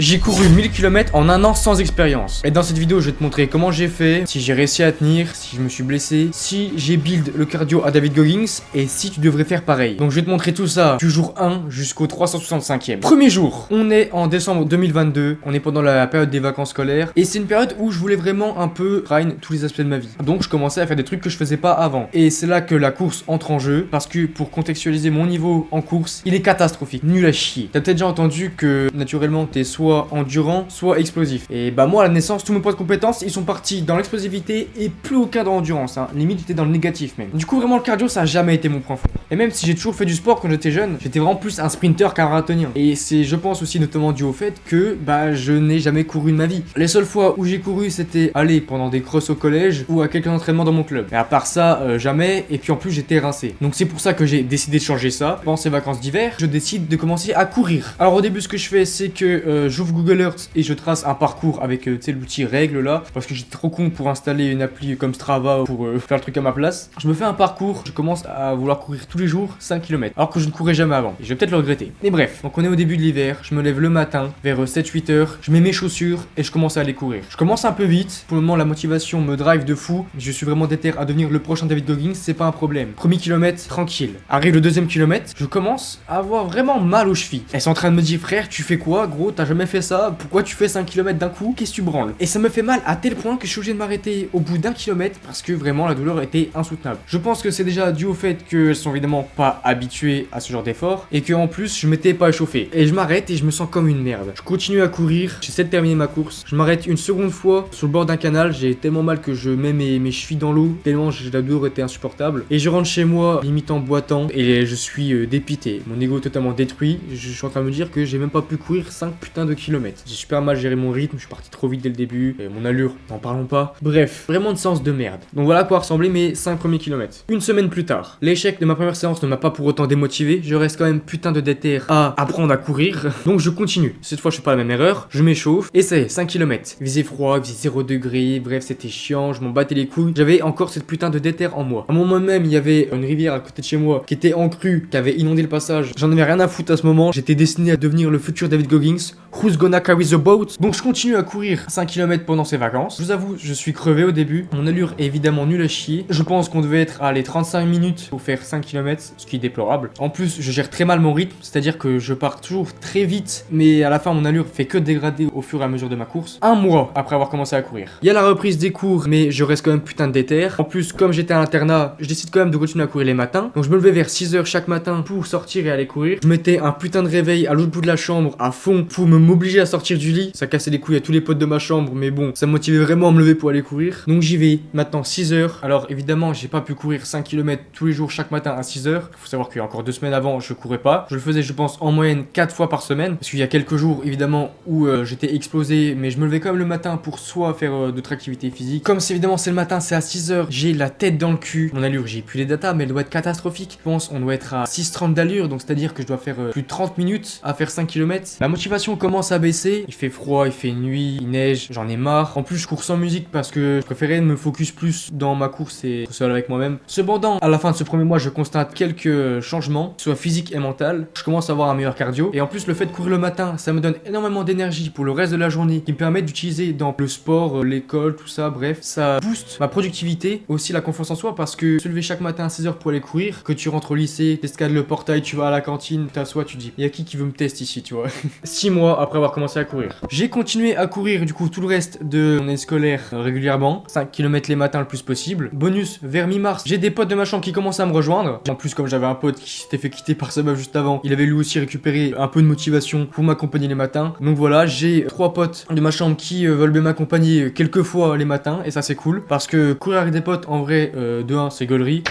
J'ai couru 1000 km en un an sans expérience. Et dans cette vidéo, je vais te montrer comment j'ai fait, si j'ai réussi à tenir, si je me suis blessé, si j'ai build le cardio à David Goggins et si tu devrais faire pareil. Donc je vais te montrer tout ça du jour 1 jusqu'au 365e. Premier jour, on est en décembre 2022, on est pendant la période des vacances scolaires et c'est une période où je voulais vraiment un peu grind tous les aspects de ma vie. Donc je commençais à faire des trucs que je faisais pas avant. Et c'est là que la course entre en jeu parce que pour contextualiser mon niveau en course, il est catastrophique, nul à chier. T'as peut-être déjà entendu que naturellement t'es soit endurant, soit explosif. Et bah moi à la naissance, tous mes points de compétences, ils sont partis dans l'explosivité et plus aucun dans l'endurance. Limite j'étais dans le négatif même. Du coup vraiment le cardio ça a jamais été mon point fort. Et même si j'ai toujours fait du sport quand j'étais jeune, j'étais vraiment plus un sprinter qu'un marathonien. Et c'est je pense aussi notamment dû au fait que bah je n'ai jamais couru de ma vie. Les seules fois où j'ai couru c'était aller pendant des crosses au collège ou à quelques entraînements dans mon club. Et à part ça jamais, et puis en plus j'étais rincé. Donc c'est pour ça que j'ai décidé de changer ça. Pendant ces vacances d'hiver, je décide de commencer à courir. Alors au début ce que je fais c'est que j'ouvre Google Earth et je trace un parcours avec tu sais l'outil règle là, parce que j'étais trop con pour installer une appli comme Strava pour faire le truc à ma place. Je me fais un parcours, je commence à vouloir courir tous les jours 5 km alors que je ne courais jamais avant et je vais peut-être le regretter. Mais bref, donc on est au début de l'hiver, je me lève le matin vers 7-8 heures, je mets mes chaussures et je commence à aller courir. Je commence un peu vite, pour le moment la motivation me drive de fou, je suis vraiment déter à devenir le prochain David Goggins, c'est pas un problème. Premier kilomètre, tranquille. Arrive le deuxième kilomètre, je commence à avoir vraiment mal aux chevilles. Elles sont en train de me dire frère tu fais quoi gros, t'as jamais fait ça, pourquoi tu fais 5 km d'un coup, qu'est-ce que tu branles? Et ça me fait mal à tel point que je suis obligé de m'arrêter au bout d'un kilomètre parce que vraiment la douleur était insoutenable. Je pense que c'est déjà dû au fait qu'elles sont évidemment pas habituées à ce genre d'effort et que en plus je m'étais pas échauffé. Et je m'arrête et je me sens comme une merde. Je continue à courir, j'essaie de terminer ma course, je m'arrête une seconde fois sur le bord d'un canal, j'ai tellement mal que je mets mes chevilles dans l'eau, tellement la douleur était insupportable. Et je rentre chez moi limite en boitant et je suis dépité, mon ego totalement détruit, je suis en train de me dire que j'ai même pas pu courir 5 putains de kilomètres. J'ai super mal géré mon rythme, je suis parti trop vite dès le début, et mon allure, n'en parlons pas. Bref, vraiment une séance de merde. Donc voilà à quoi ressemblaient mes 5 premiers kilomètres. Une semaine plus tard, l'échec de ma première séance ne m'a pas pour autant démotivé, je reste quand même putain de déter à apprendre à courir, donc je continue. Cette fois je fais pas la même erreur, je m'échauffe, et c'est 5 km. Il faisait froid, il faisait 0 degré, bref c'était chiant, je m'en battais les couilles, j'avais encore cette putain de déter en moi. À un moment même, il y avait une rivière à côté de chez moi qui était en crue, qui avait inondé le passage, j'en avais rien à foutre à ce moment, j'étais destiné à devenir le futur David Goggins. Who's gonna carry the boat? Donc je continue à courir 5 km pendant ces vacances. Je vous avoue, je suis crevé au début. Mon allure est évidemment nulle à chier. Je pense qu'on devait être à les 35 minutes pour faire 5 km, ce qui est déplorable. En plus, je gère très mal mon rythme, c'est-à-dire que je pars toujours très vite, mais à la fin, mon allure fait que dégrader au fur et à mesure de ma course. Un mois après avoir commencé à courir. Il y a la reprise des cours, mais je reste quand même putain de déter. En plus, comme j'étais à l'internat, je décide quand même de continuer à courir les matins. Donc je me levais vers 6h chaque matin pour sortir et aller courir. Je mettais un putain de réveil à l'autre bout de la chambre à fond pour m'obliger à sortir du lit. Ça cassait les couilles à tous les potes de ma chambre, mais bon, ça me motivait vraiment à me lever pour aller courir. Donc j'y vais maintenant 6h. Alors évidemment, j'ai pas pu courir 5 km tous les jours chaque matin à 6h. Faut savoir qu'il y a encore 2 semaines avant, je courais pas. Je le faisais, je pense, en moyenne 4 fois par semaine. Parce qu'il y a quelques jours, évidemment, où j'étais explosé, mais je me levais quand même le matin pour soit faire d'autres activités physiques. Comme c'est évidemment c'est le matin, c'est à 6h, j'ai la tête dans le cul. Mon allure, j'ai plus les datas, mais elle doit être catastrophique. Je pense on doit être à 6,30 d'allure, donc c'est-à-dire que je dois faire plus de 30 minutes à faire 5 km. La motivation commence à baisser. Il fait froid, il fait nuit, il neige, j'en ai marre. En plus, je cours sans musique parce que je préférais me focus plus dans ma course et être seul avec moi-même. Cependant, à la fin de ce premier mois, je constate quelques changements, soit physique et mental. Je commence à avoir un meilleur cardio. Et en plus, le fait de courir le matin, ça me donne énormément d'énergie pour le reste de la journée, qui me permet d'utiliser dans le sport, l'école, tout ça, bref. Ça booste ma productivité, aussi la confiance en soi, parce que se lever chaque matin à 6h pour aller courir, que tu rentres au lycée, t'escales le portail, tu vas à la cantine, t'assois, tu dis, y a qui veut me tester ici, tu vois. 6 mois après avoir commencé à courir. J'ai continué à courir du coup tout le reste de mon année scolaire régulièrement, 5 km les matins le plus possible. Bonus, vers mi-mars, j'ai des potes de ma chambre qui commencent à me rejoindre. En plus, comme j'avais un pote qui s'était fait quitter par sa meuf juste avant, il avait lui aussi récupéré un peu de motivation pour m'accompagner les matins. Donc voilà, j'ai 3 potes de ma chambre qui veulent bien m'accompagner quelques fois les matins et ça c'est cool parce que courir avec des potes en vrai, de 1 c'est gaulerie.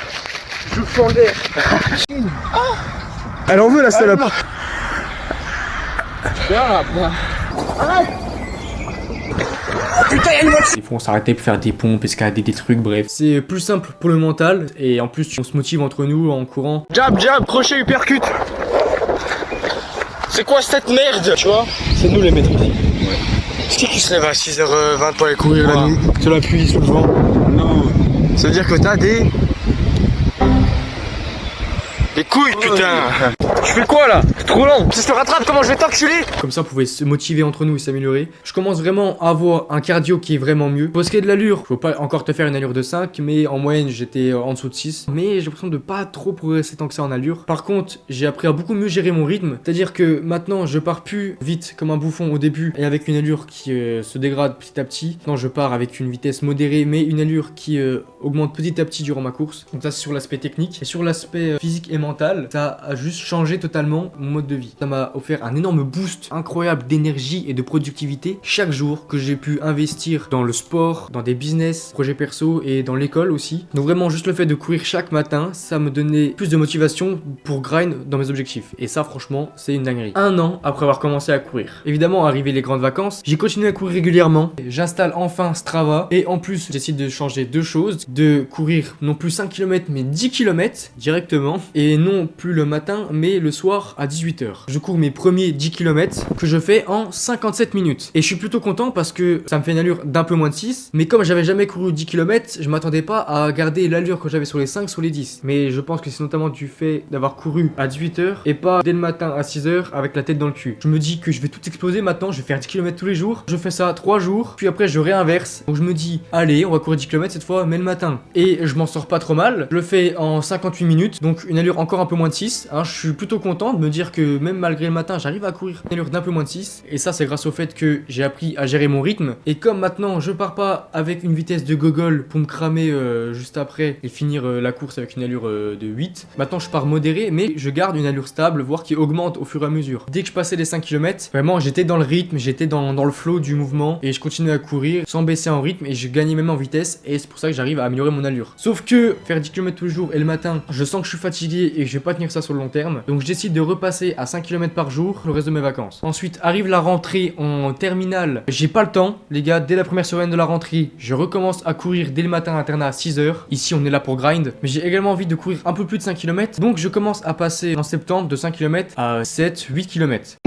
Je fends l'air. Elle en veut la salope. Putain, il faut s'arrêter pour faire des pompes, escalader des trucs, bref. C'est plus simple pour le mental et en plus on se motive entre nous en courant. Jab, crochet, uppercut. C'est quoi cette merde? Tu vois? C'est nous les maîtres ici. Ouais. Qui se lève à 6h20 pour aller courir la nuit? Sur la pluie, sous le vent? Non. Ça veut dire que t'as des couilles, putain. Tu fais quoi là? C'est trop lent. Si je te rattrape, comment je vais t'enculer? Comme ça, on pouvait se motiver entre nous et s'améliorer. Je commence vraiment à avoir un cardio qui est vraiment mieux. Pour ce qui est de l'allure, faut pas encore te faire une allure de 5, mais en moyenne, j'étais en dessous de 6. Mais j'ai l'impression de pas trop progresser tant que ça en allure. Par contre, j'ai appris à beaucoup mieux gérer mon rythme. C'est-à-dire que maintenant, je pars plus vite comme un bouffon au début et avec une allure qui se dégrade petit à petit. Non, je pars avec une vitesse modérée, mais une allure qui augmente petit à petit durant ma course. Donc ça, c'est sur l'aspect technique. Et sur l'aspect physique et mental, ça a juste changé totalement mon mode de vie. Ça m'a offert un énorme boost incroyable d'énergie et de productivité chaque jour que j'ai pu investir dans le sport, dans des business, projets perso et dans l'école aussi. Donc vraiment juste le fait de courir chaque matin, ça me donnait plus de motivation pour grind dans mes objectifs. Et ça franchement, c'est une dinguerie. Un an après avoir commencé à courir. Évidemment, arrivé les grandes vacances, j'ai continué à courir régulièrement. J'installe enfin Strava et en plus, j'essaie de changer deux choses, de courir non plus 5 km mais 10 km directement et non plus le matin mais le soir à 18h. Je cours mes premiers 10 km que je fais en 57 minutes. Et je suis plutôt content parce que ça me fait une allure d'un peu moins de 6. Mais comme j'avais jamais couru 10 km, je m'attendais pas à garder l'allure que j'avais sur les 5 sur les 10. Mais je pense que c'est notamment du fait d'avoir couru à 18h et pas dès le matin à 6h avec la tête dans le cul. Je me dis que je vais tout exploser maintenant, je vais faire 10 km tous les jours. Je fais ça 3 jours, puis après je réinverse. Donc je me dis, allez, on va courir 10 km cette fois, mais le matin. Et je m'en sors pas trop mal. Je le fais en 58 minutes, donc une allure encore un peu moins de 6. Hein, je suis plutôt content de me dire que même malgré le matin, j'arrive à courir une allure d'un peu moins de 6. Et ça, c'est grâce au fait que j'ai appris à gérer mon rythme. Et comme maintenant, je pars pas avec une vitesse de gogol pour me cramer juste après et finir la course avec une allure de 8. Maintenant, je pars modéré, mais je garde une allure stable, voire qui augmente au fur et à mesure. Dès que je passais les 5 km, vraiment, j'étais dans le rythme, j'étais dans le flow du mouvement et je continuais à courir sans baisser en rythme et je gagnais même en vitesse et c'est pour ça que j'arrive à améliorer mon allure. Sauf que faire 10 km tous les jours et le matin, je sens que je suis fatigué et que je vais pas tenir ça sur le long terme. Donc je décide de repasser à 5 km par jour le reste de mes vacances. Ensuite arrive la rentrée en terminale. J'ai pas le temps, les gars, dès la première semaine de la rentrée, je recommence à courir dès le matin à internat à 6h. Ici on est là pour grind, mais j'ai également envie de courir un peu plus de 5 km. Donc je commence à passer en septembre de 5 km à 7-8 km.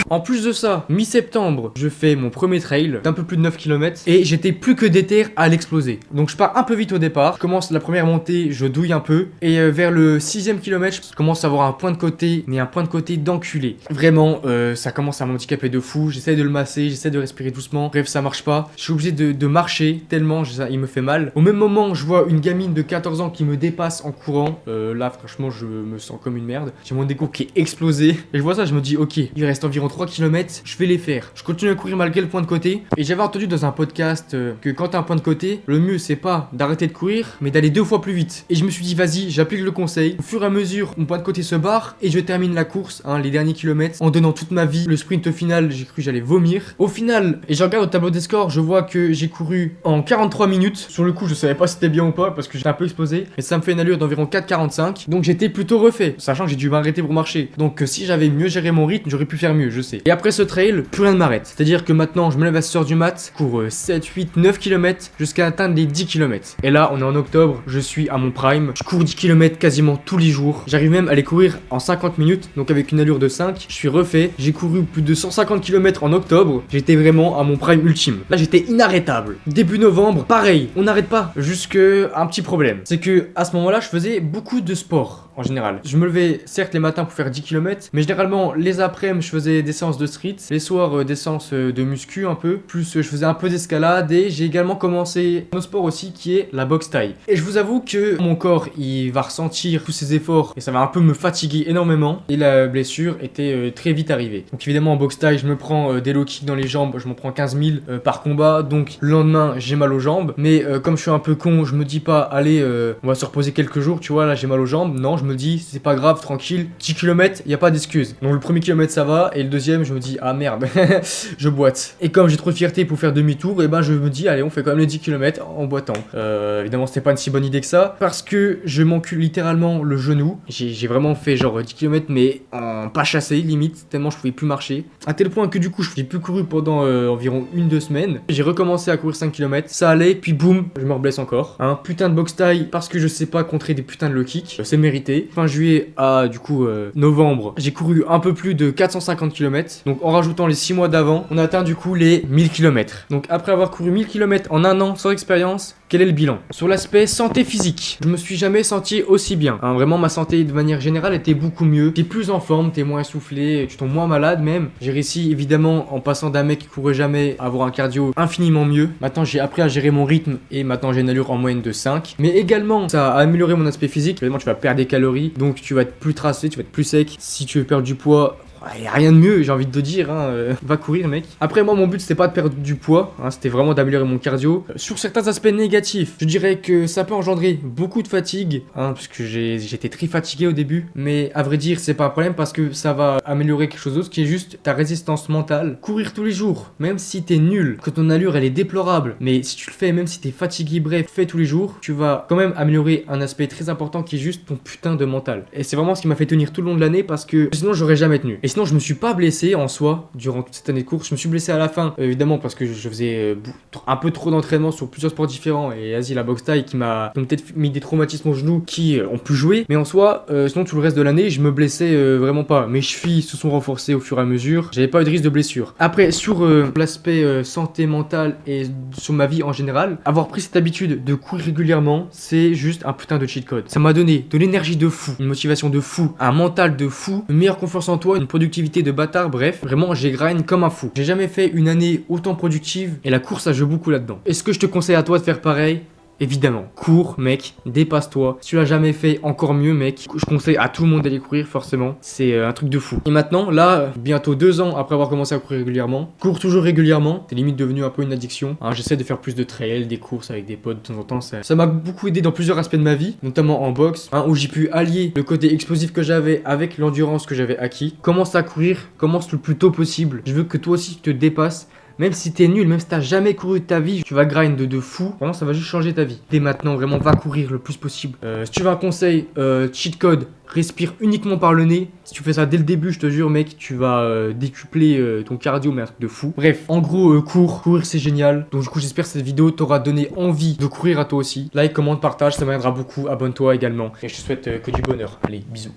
En plus de ça, mi-septembre, je fais mon premier trail d'un peu plus de 9 km et j'étais plus que déter à l'exploser. Donc je pars un peu vite au départ, je commence la première montée, je douille un peu et vers le 6ème kilomètre, je commence à avoir un point de côté, mais un point de côté d'enculé. Vraiment, ça commence à m'handicaper de fou, j'essaie de le masser, j'essaie de respirer doucement, bref ça marche pas. Je suis obligé de marcher tellement il me fait mal. Au même moment, je vois une gamine de 14 ans qui me dépasse en courant. Là franchement, je me sens comme une merde. J'ai mon déco qui est explosé et je vois ça, je me dis ok, il reste environ 3 km, je vais les faire. Je continue à courir malgré le point de côté. Et j'avais entendu dans un podcast que quand t'as un point de côté, le mieux c'est pas d'arrêter de courir, mais d'aller 2 fois plus vite. Et je me suis dit vas-y, j'applique le conseil. Au fur et à mesure, mon point de côté se barre et je termine la course, les derniers kilomètres, en donnant toute ma vie. Le sprint final, j'ai cru que j'allais vomir. Au final, et je regarde au tableau des scores, je vois que j'ai couru en 43 minutes. Sur le coup, je savais pas si c'était bien ou pas parce que j'étais un peu explosé. Mais ça me fait une allure d'environ 4,45. Donc j'étais plutôt refait, sachant que j'ai dû m'arrêter pour marcher. Donc si j'avais mieux géré mon rythme, j'aurais pu faire mieux, je sais. Et après ce trail, plus rien ne m'arrête. C'est-à-dire que maintenant, je me lève à 6h du mat, cours 7, 8, 9 km jusqu'à atteindre les 10 km. Et là, on est en octobre, je suis à mon prime. Je cours 10 km quasiment tous les jours. J'arrive même à les courir en 50 minutes, donc avec une allure de 5. Je suis refait. J'ai couru plus de 150 km en octobre. J'étais vraiment à mon prime ultime. Là, j'étais inarrêtable. Début novembre, pareil, on n'arrête pas. Jusque un petit problème. C'est que à ce moment-là, je faisais beaucoup de sport. En général, je me levais certes les matins pour faire 10 km, mais généralement les après-midi je faisais des séances de street, les soirs des séances de muscu un peu, plus je faisais un peu d'escalade et j'ai également commencé un autre sport aussi qui est la boxe thaï. Et je vous avoue que mon corps il va ressentir tous ces efforts et ça va un peu me fatiguer énormément et la blessure était très vite arrivée. Donc évidemment en boxe thaï je me prends des low kicks dans les jambes, je m'en prends 15 000 par combat, donc le lendemain j'ai mal aux jambes, mais comme je suis un peu con, je me dis pas allez on va se reposer quelques jours, tu vois là j'ai mal aux jambes, non je me dis c'est pas grave, tranquille, 10 km, y a pas d'excuse. Donc le premier kilomètre ça va et le deuxième je me dis ah merde, je boite. Et comme j'ai trop de fierté pour faire demi-tour, et ben je me dis allez on fait quand même les 10 km en boitant. Évidemment c'était pas une si bonne idée que ça parce que je m'encule littéralement le genou. J'ai vraiment fait genre 10 km mais en pas chassé limite tellement je pouvais plus marcher. À tel point que du coup j'ai plus couru pendant environ 1-2 semaines. J'ai recommencé à courir 5 km, ça allait puis boum, je me reblesse encore. Putain de boxe taille parce que je sais pas contrer des putains de low kicks. C'est mérité. juillet. Fin juillet à du coup novembre, j'ai couru un peu plus de 450 km. Donc en rajoutant les 6 mois d'avant, on a atteint du coup les 1000 km. Donc après avoir couru 1000 km en un an sans expérience, quel est le bilan? Sur l'aspect santé physique, je me suis jamais senti aussi bien. Hein, vraiment, ma santé de manière générale était beaucoup mieux. T'es plus en forme, t'es moins essoufflé, tu tombes moins malade même. J'ai réussi évidemment en passant d'un mec qui courait jamais à avoir un cardio infiniment mieux. Maintenant, j'ai appris à gérer mon rythme et maintenant j'ai une allure en moyenne de 5. Mais également, ça a amélioré mon aspect physique. Évidemment, tu vas perdre des calories, donc tu vas être plus tracé, tu vas être plus sec. Si tu veux perdre du poids, il n'y a rien de mieux, j'ai envie de te dire, hein, va courir mec. Après moi mon but c'était pas de perdre du poids, hein, c'était vraiment d'améliorer mon cardio. Sur certains aspects négatifs, je dirais que ça peut engendrer beaucoup de fatigue, hein, parce que j'étais très fatigué au début. Mais à vrai dire c'est pas un problème parce que ça va améliorer quelque chose d'autre qui est juste ta résistance mentale. Courir tous les jours, même si t'es nul, que ton allure elle est déplorable, mais si tu le fais même si t'es fatigué, bref, fais tous les jours, tu vas quand même améliorer un aspect très important qui est juste ton putain de mental. Et c'est vraiment ce qui m'a fait tenir tout le long de l'année parce que sinon j'aurais jamais tenu. Et sinon je me suis pas blessé en soi durant toute cette année de course. Je me suis blessé à la fin évidemment parce que je faisais un peu trop d'entraînement sur plusieurs sports différents et vas-y la boxe taille qui m'a peut-être mis des traumatismes aux genoux qui ont pu jouer. Mais en soi sinon tout le reste de l'année je me blessais vraiment pas. Mes chevilles se sont renforcées au fur et à mesure. J'avais pas eu de risque de blessure. Après sur l'aspect santé mentale et sur ma vie en général, avoir pris cette habitude de courir régulièrement c'est juste un putain de cheat code. Ça m'a donné de l'énergie de fou, une motivation de fou, un mental de fou, une meilleure confiance en toi, une productivité de bâtard, bref, vraiment j'ai grind comme un fou. J'ai jamais fait une année autant productive et la course ça joue beaucoup là-dedans. Est-ce que je te conseille à toi de faire pareil? Évidemment, cours mec, dépasse-toi. Si tu l'as jamais fait, encore mieux mec. Je conseille à tout le monde d'aller courir forcément. C'est un truc de fou. Et maintenant, là, bientôt 2 ans après avoir commencé à courir régulièrement, cours toujours régulièrement. C'est limite devenu un peu une addiction. Hein, j'essaie de faire plus de trail, des courses avec des potes de temps en temps. Ça m'a beaucoup aidé dans plusieurs aspects de ma vie, notamment en boxe, hein, où j'ai pu allier le côté explosif que j'avais avec l'endurance que j'avais acquis. Commence à courir, commence le plus tôt possible. Je veux que toi aussi tu te dépasses. Même si t'es nul, même si t'as jamais couru de ta vie, tu vas grind de fou. Vraiment, ça va juste changer ta vie. Dès maintenant, vraiment, va courir le plus possible. Si tu veux un conseil, cheat code, respire uniquement par le nez. Si tu fais ça dès le début, je te jure, mec, tu vas décupler ton cardio, mais un truc de fou. Bref, en gros, courir, c'est génial. Donc, du coup, j'espère que cette vidéo t'aura donné envie de courir à toi aussi. Like, commente, partage, ça m'aidera beaucoup. Abonne-toi également. Et je te souhaite que du bonheur. Allez, bisous.